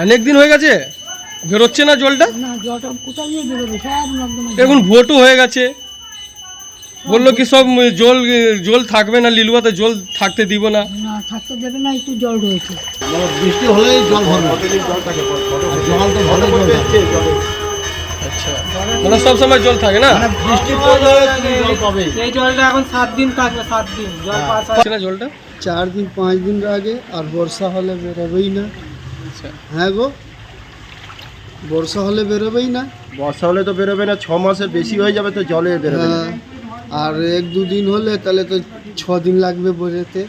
অনেক দিন হয়ে গেছে বেরোচ্ছে না জলটা। না জলটা কোথায় গিয়ে বেরোবে, সব একদম এখন ভোটও হয়ে গেছে, বললো কি সব জল জল থাকবে না, লিলুয়াতে জল থাকতে দিব না। না থাকতে দেবে না, একটু জল রয়েছে। বৃষ্টি হলেই জল ভরবে, জল তো ভালো জল থাকে। আচ্ছা, মানে সব সময় জল থাকে না? মানে বৃষ্টি পড়লে তুমি জল পাবে। এই জলটা এখন 7 দিন থাকবে, 7 দিন জল পাস হয় পাচ্ছে না জলটা। 4 দিন 5 দিন আগে, আর বর্ষা হলে বেরোবেই না। আচ্ছা, হ্যাঁ গো, বর্ষা হলে বেরোবেই না। বর্ষা হলে তো বেরোবে না, 6 মাসের বেশি হয়ে যাবে তো জলে বেরোবে না। হ্যাঁ, আর 1-2 দিন হলে তাহলে তো 6 দিন লাগবে বেরোতে।